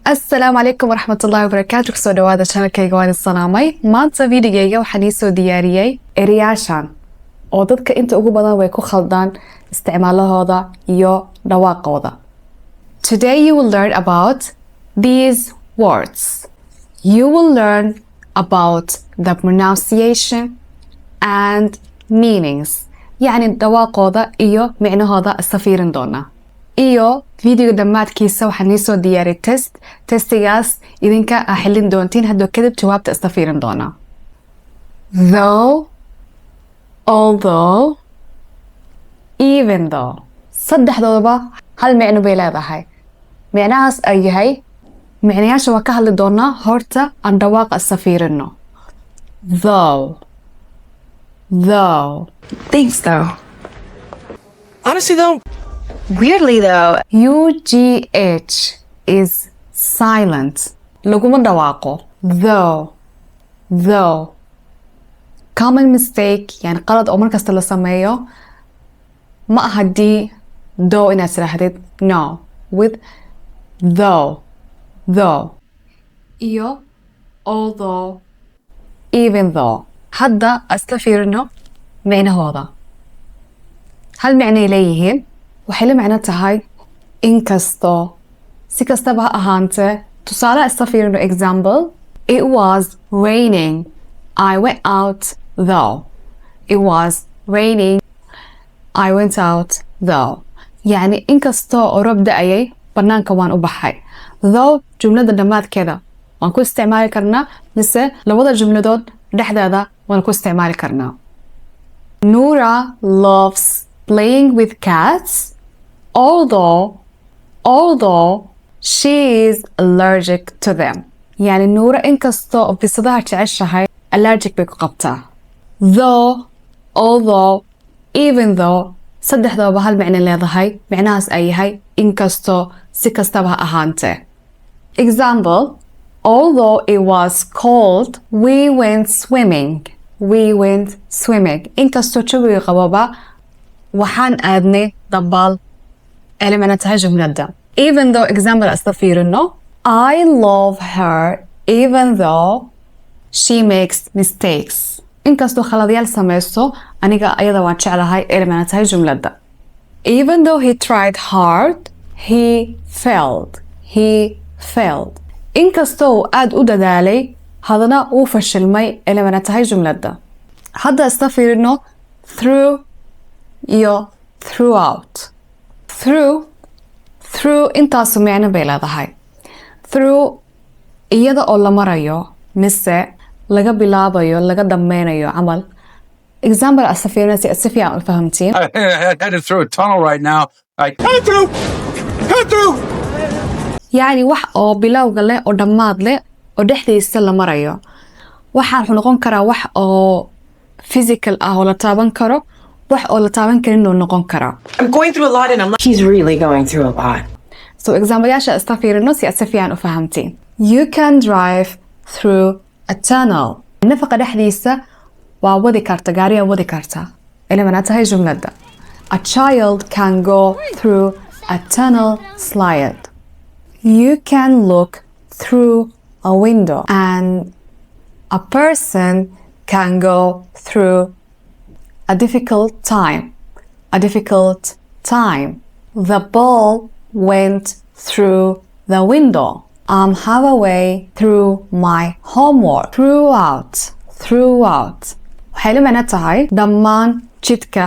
السلام عليكم ورحمة الله وبركاته. kusoo dhawaada channelkayga waan isalaamay. Maanta videogayga waxaan iisoo diyaariyay ereyaashan oo dadka inta ugu badan way ku khaldaan isticmaalahooda iyo dhawaaqooda. Today you will learn about these words. You will learn about the pronunciation and meanings. يعني dhawaaqooda iyo micnahooda istafiirin doona. iyo video dhammaadkiisa waxaan iisoo diyaariyay testigaas idinka xilin doontiin haddoo kadib jawaabta istafiirin doona. Though, although, even though. saddexdoodaba hal micno bay leedahay. micnahaas ay yahay micnayaasha waa ka hadli doonaa horta aan dhawaaqa istafiirino. Though. Thanks though. Honestly though, weirdly though, UGH is silent. Laguma dhawaaqo. Though. Common mistake, yani qalad oo markasta la sameeyo ma aha dii though inaad tirahdid. No. With though. Iyo although, even though. Hadda iska fiirino micnahooda. hal micnay leeyihiin. waxay la macno tahay inkastoo si kastaba ha ahaantee. tusaale iska fiirino example. It was raining. I went out though. It was raining. I went out though. يعني inkastoo oo roob da'ayay banaanka waan u baxay. Though jumlada dhammaadkeeda waan ku isticmaali karnaa mise labada jumladood dhexdeeda waan ku isticmaali karnaa. Noura loves playing with cats. Although she is allergic to them. يعني نورا inkastoo bisadaha jeceshahay allergic bay ku qabtaa. Though, although, even though saddexdaba hal micno leedahay. micnahaas ay yahay inkastoo si kastaba ha ahaantee. Example. Although it was cold, we went swimming. inkastoo jawiga qababa waxaan aadnay dabaal. ele macno tahay jumlada. Even though example astafiirino. I love her even though she makes mistakes. inkastoo khaladyaal sameyso aniga ayada waan jeclahay. ele macno tahay jumlada. Even though he tried hard, he failed. inkastoo uu aad u dadaalay hadana uu fashilmay. ele macno tahay jumlada. hadda astafiirino through iyo throughout. through intaasu micno bay leedahay. through iyada oo la marayo mise laga bilaabayo laga dhameynayo camal. example astafiirino si fiican u fahamtiin. I headed through a tunnel right now. Head through. يعني wax oo bilowga leh oo dhammaad leh oo dhexdiisa la marayo. waxaa wuxuu noqon karaa wax oo physical ah oo la taaban karo. wax oo la taaban karin oo noqon kara. I'm going through a lot and he's really going through a lot. So example yaasha istafiirino si fiican u fahamtiin. You can drive through a tunnel. nafaqa dhexdiisa waa wadi karta gaariga wadi karta. ele macno tahay jumlada. A child can go through a tunnel slide. You can look through a window and a person can go through a difficult time. The ball went through the window. I'm halfway through my homework. Throughout. waxay la macno tahay dhammaan jidka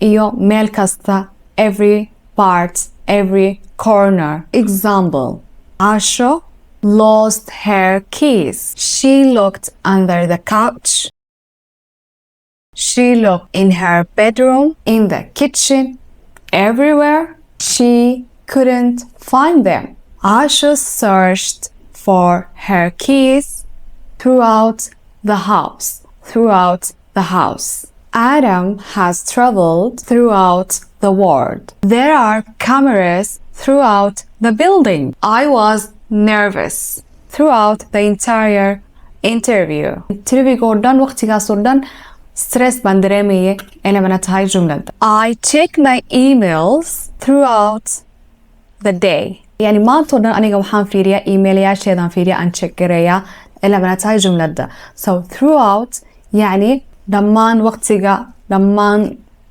iyo meel kasta. Every part, every corner. Example. Asho lost her keys. She looked under the couch. She looked in her bedroom, in the kitchen, everywhere. She couldn't find them. Asha searched for her keys throughout the house. Adam has traveled throughout the world. There are cameras throughout the building. I was nervous throughout the entire interview. interviewga dhan waqtigaas oo dhan stress baan dareemayay. ele macno tahay jumlada. I check my emails throughout the day. يعني maanta oo dhan aniga waxaan fiiriyaa email-yaasheedaan fiiriyaa aan check gareeyaa ilaa mana tahay jumladda. So throughout يعني dhammaan waqtiga, dhammaan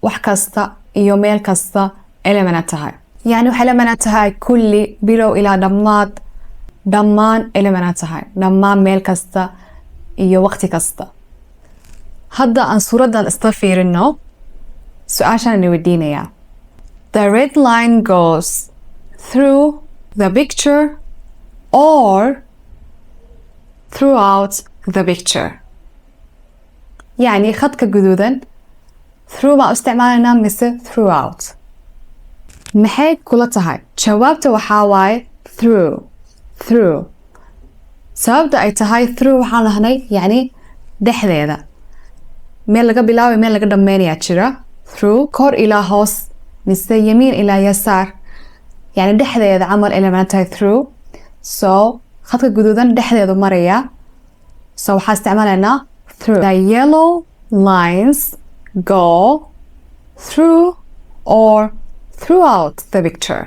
wax kasta iyo meel kasta ilaa mana tahay. يعني waxay la mana tahay kulli bilow ilaa dhammaad, dhammaan ilaa mana tahay, dhammaan meel kasta iyo waqti kasta. hadda aan suuraddan isla fiirino su-aashaan weydiinayaa. The red line goes through the picture or throughout the picture. يعني خطك جدوداً through ما استعمالنا مثل throughout. محي كلتها جوابت وحاواي through سبب أي تهاي through وحالة هني يعني دحذي ذا ميل لقى بلاوي ميل لقى دميني أتشرا through كور إلى هوس مثل يمين إلى يسار يعني دحذي ذا عمل إلى معناتها through. so خطك جدوداً دحذي ذا مريا so حاستعمالنا through. The yellow lines go through or throughout the picture.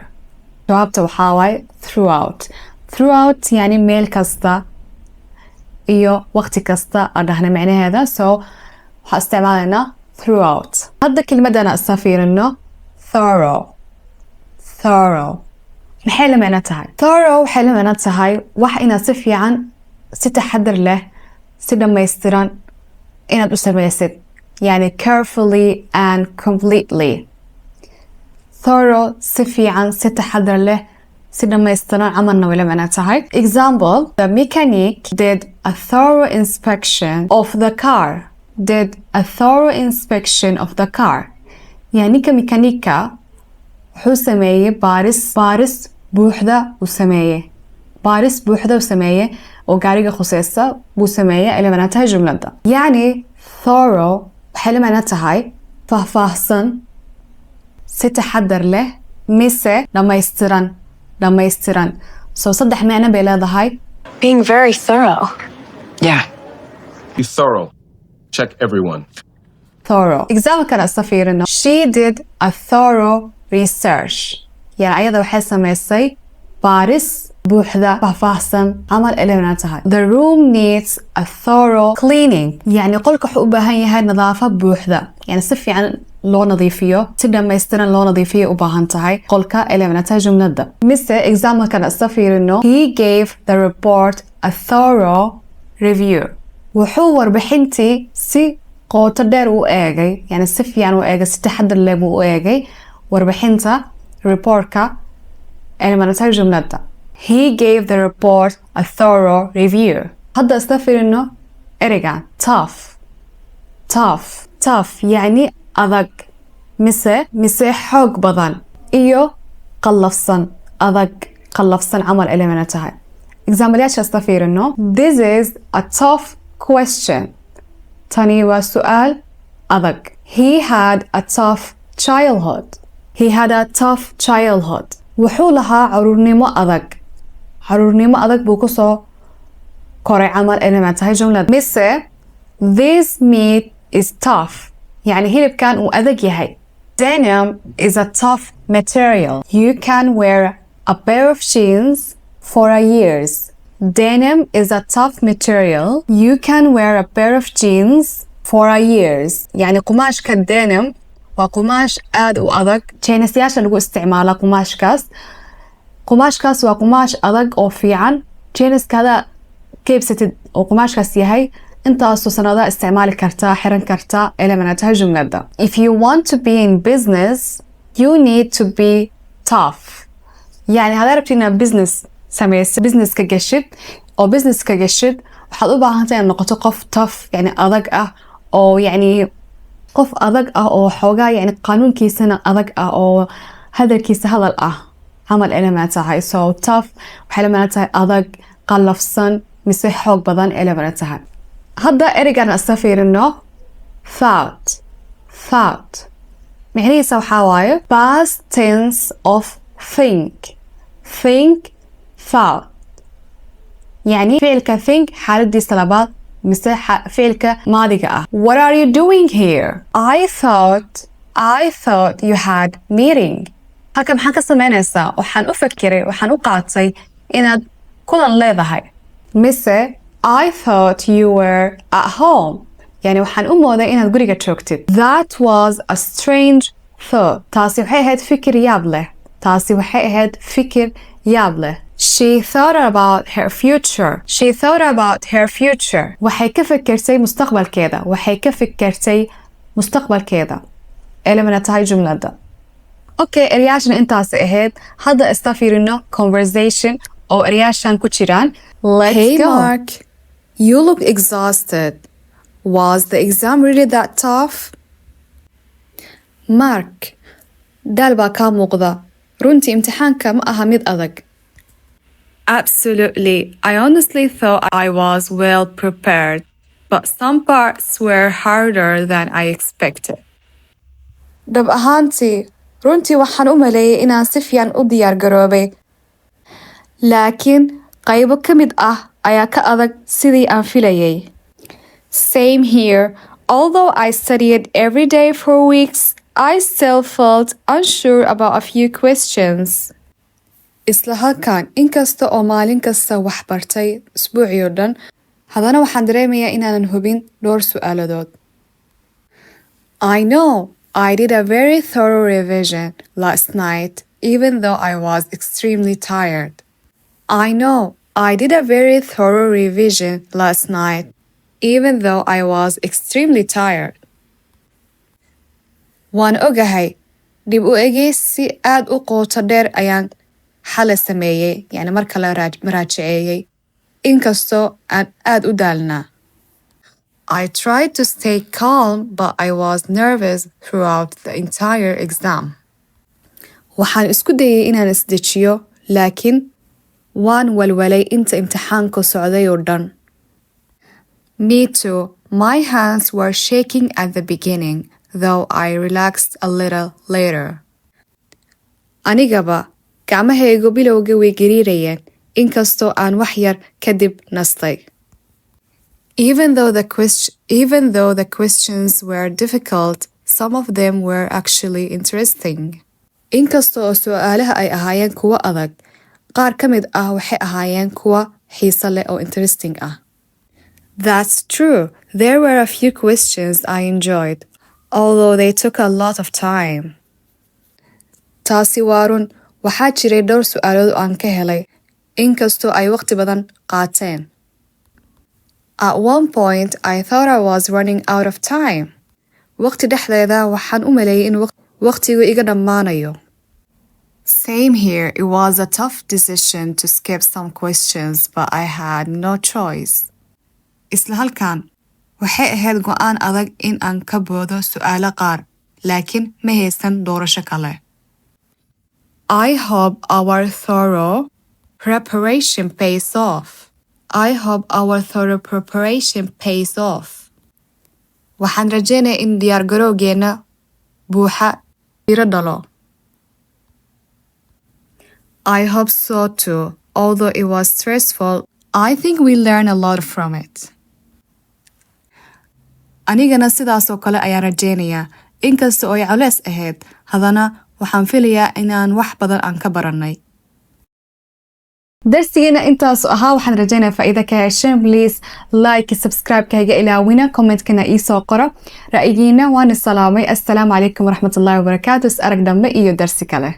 جوابته وحاواي throughout يعني ميل كستا إيو وقت كستا أدهنا معنى هذا so حاستعمالنا throughout. هذا كلمة أنا أستفير إنه thorough محل معناتها thorough حل معناتها وح إنا صفي عن ستحضر له سيدا ما يستران إنا تسميسد يعني carefully and completely. thorough صفي عن ستحضر له سيدا ما يستران عملنا ولا معناتها. example, the mechanic did a thorough inspection of the car. يعني كميكانيكا وحو سمية بارس بوحدة وسمية وقاريقة خصيصة وسمية إلى معناتها جملة ده. يعني thorough بحل معناتها فهفاهصن ستحضر له ميسة لما يسترن so صدح معنى بلا هاي Being very thorough. Yeah. Be thorough. Check everyone. thorough. example كان أستفير إنه she did a thorough research. يعني أيضا وحي سميسي بارس بوحدة فهفاهصن عمل إلى معناتها. the room needs a thorough cleaning. يعني قولك حقوبها هي نظافة بوحدة يعني صفي عن لو نظيفية تبدأ ما يسترن لو نظيفية وباهنتهاي قولك إلى معناتها جملة ده. مثل example كان أستفير إنه he gave the report a thorough review. وحور بحنتي سي قوتر دير وآجي يعني صفي عن وآجي ستحضر لي وآجي وربحنتا reportك إلى معناتها جملة ده. he gave the report a thorough review. هذا أستفير إنه إرجع tough يعني أضق مسه حق بدن إيو قلفصن عمل إلى معناتها. example ياش أستفير إنه this is a tough question. تاني وسؤال أضق. he had a tough childhood. وحولها عرورنيمو أضق بوكسو كوري عمل إلى معناتها جملة. مثل this meat is tough يعني هي كان وأذق يهي. denim is a tough material. you can wear a pair of jeans for a years. denim is a tough material. you can wear a pair of jeans for a years. يعني قماش كالدينم وقماش آد وأذق جينسياش لغو استعماله قماش كاس وقماش أذق أو فيعن جينس كذا كيف ستد وقماش كاس يهي انت أصلا هذا استعمال كرتا حرن كرتا إلى معناتها جملة ده. if you want to be in business you need to be tough. يعني هذا ربطينا business سميس business كجشد أو business كجشد وحضو باهنتين نقطة قف tough يعني أضق أو يعني قف أضق أو حوجا يعني قانون كيسنا أضق أو هذا الكيس هذا عمل إلى معناتها so tough وحلا معناتها أضق قلفصن مسح حوج بدن إلى معناتها. هذا إرجعنا أستفير إنه thought يعني يسوي حواي past tense of think thought يعني فعل think حالة دي سلبات مثل فعل ماضي what are you doing here. I thought you had meeting. halka maxaan ka samaynaysaa waxaan u fakiray waxaan u qaatay inaad kulan leedahay mise I thought you were at home yani waxaan u mooday inaad guriga joogtid that was a strange thought taasi waxay ahayd fikir yaab leh taasi waxay ahayd fikir yaab leh she thought about her future she thought about her future waxay ka fikirtay mustaqbalkeeda waxay ka fikirtay mustaqbalkeeda elemana tahay jumlada okay eryaashan intaas ahayd hadda isla fiirino conversation oo eryaashan ku jiraan let's Hey, go Mark. You look exhausted. Was the exam really that tough? mark daal baa kaa muuqda runtii imtixaanka ma aha mid adag Absolutely. I honestly thought I was well prepared, but some parts were harder than I expected. dhab ahaantii runtii waxaan u maleeyay inaan si fiican u diyaar garoobay laakiin qaybo ka mid ah ayaa ka adag sidii aan filayay Same here. Although I studied every day for weeks, I still felt unsure about a few questions. isla halkan inkasta oo maalin kasta wax bartay isbuucii oo dhan haddana waxaan dareemayaa inaanan hubin dhowr su'aaladood I know I did a very thorough revision last night even though I was extremely tired I know I did a very thorough revision last night even though I was extremely tired waan ogahay dib u egeysi aad u qoto dheer ayaan xalay sameeyey yani marka la maraajaceeyey inkastoo aan aad u daalnaa I tried to stay calm but I was nervous throughout the entire exam waxaan isku dayay inaan isdejiyo laakiin waan walwalay inta imtixaanku socday oo dhan Me too. My hands were shaking at the beginning, though I relaxed a little later. Anigaba, gacmahaygu bilowga way gariirayeen, inkastoo aan wax yar kadib nastay. Even though the questions were difficult, some of them were actually interesting. Inkastoo su'aalaha ay ahaayeen kuwa adag, qaar ka mid ah waxay ahaayeen kuwa xiiso leh oo interesting ah. That's true. There were a few questions I enjoyed, although they took a lot of time. Taasi waa run. Waxaa jiray dhowr su'aalood oo aan ka helay, inkastoo ay waqti badan qaateen. At one point, I thought I was running out of time. Waqti dhexdeeda waxaan u maleeyay in waqtigu iga dhammaanayo. Same here. It was a tough decision to skip some questions, but I had no choice. isla halkan waxay ahayd go'aan adag in aan ka boodo su'aalo qaar laakiin ma haysan doorasho kale I hope our thorough preparation pays off waxaan rajaynayaa in diyaargarowgeena buuxa iro dhalo I hope so too although it was stressful I think we learned a lot from it anigana sidaasoo kale ayaan rajaynayaa inkasta oo ay culays ahayd haddana waxaan filayaa inaan wax badan aan ka barannay darsigeena intaasu ahaa waxaan rajaynayaa faa'iido ka hesheen please like subscribe ka higa ilaawina commentkana iisoo qoro ra'yigiina waan salaamay assalaamu calaykum waraxmatullaahi wabarakaatu is arag dambe iyo darsi kale